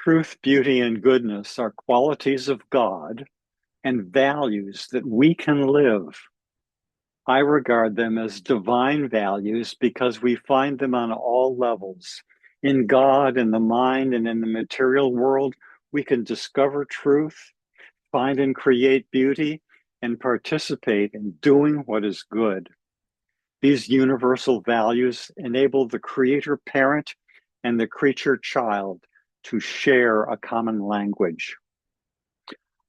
Truth, beauty, and goodness are qualities of God and values that we can live. I regard them as divine values because we find them on all levels. In God, in the mind, and in the material world, we can discover truth, find and create beauty, and participate in doing what is good. These universal values enable the creator parent and the creature child to share a common language.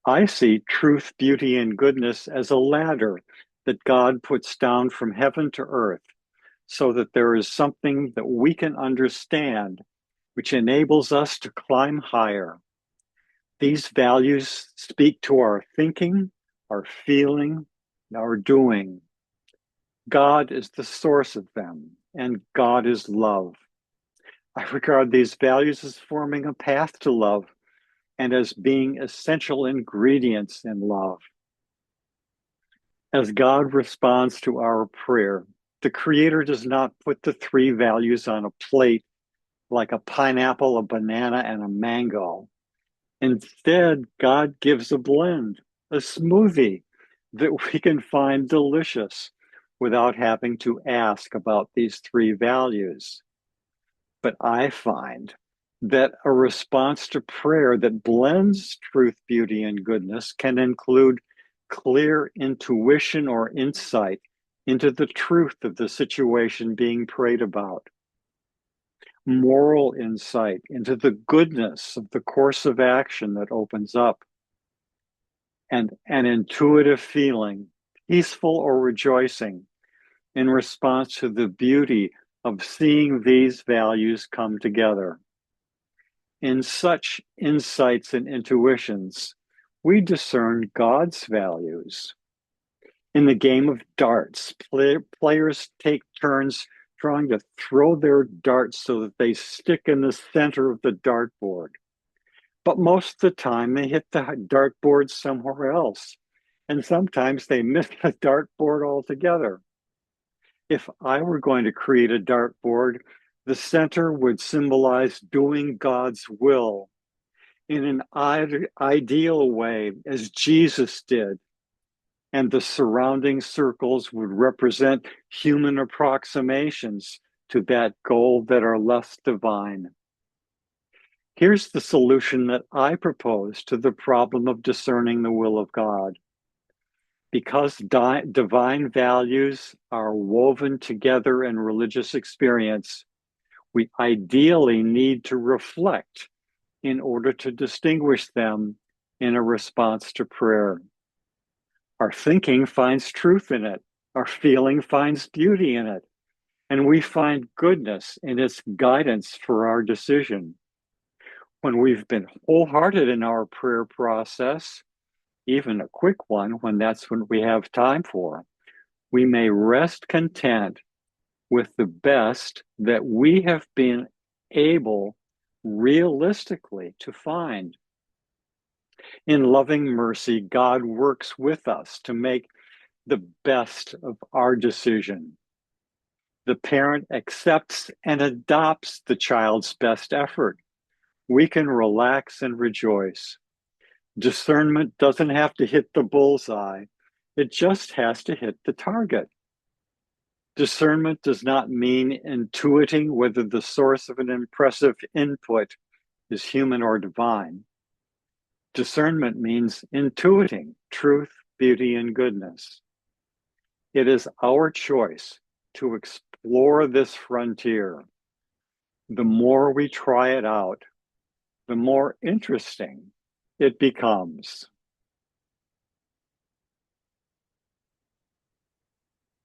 I see truth, beauty, and goodness as a ladder that God puts down from heaven to earth so that there is something that we can understand which enables us to climb higher. These values speak to our thinking, our feeling, our doing. God is the source of them, and God is love. I regard these values as forming a path to love and as being essential ingredients in love. As God responds to our prayer, the Creator does not put the three values on a plate like a pineapple, a banana, and a mango. Instead, God gives a blend, a smoothie that we can find delicious without having to ask about these three values. But I find that a response to prayer that blends truth, beauty, and goodness can include clear intuition or insight into the truth of the situation being prayed about, moral insight into the goodness of the course of action that opens up, and an intuitive feeling, peaceful or rejoicing, in response to the beauty of seeing these values come together. In such insights and intuitions, we discern God's values. In the game of darts, players take turns trying to throw their darts so that they stick in the center of the dartboard. But most of the time, they hit the dartboard somewhere else. And sometimes they miss the dartboard altogether. If I were going to create a dartboard, the center would symbolize doing God's will in an ideal way, as Jesus did. And the surrounding circles would represent human approximations to that goal that are less divine. Here's the solution that I propose to the problem of discerning the will of God. Because divine values are woven together in religious experience, we ideally need to reflect in order to distinguish them in a response to prayer. Our thinking finds truth in it, our feeling finds beauty in it, and we find goodness in its guidance for our decision. When we've been wholehearted in our prayer process, even a quick one when that's what we have time for, we may rest content with the best that we have been able realistically to find. In loving mercy, God works with us to make the best of our decision. The parent accepts and adopts the child's best effort. We can relax and rejoice. Discernment doesn't have to hit the bullseye. It just has to hit the target. Discernment does not mean intuiting whether the source of an impressive input is human or divine. Discernment means intuiting truth, beauty, and goodness. It is our choice to explore this frontier. The more we try it out, the more interesting it becomes.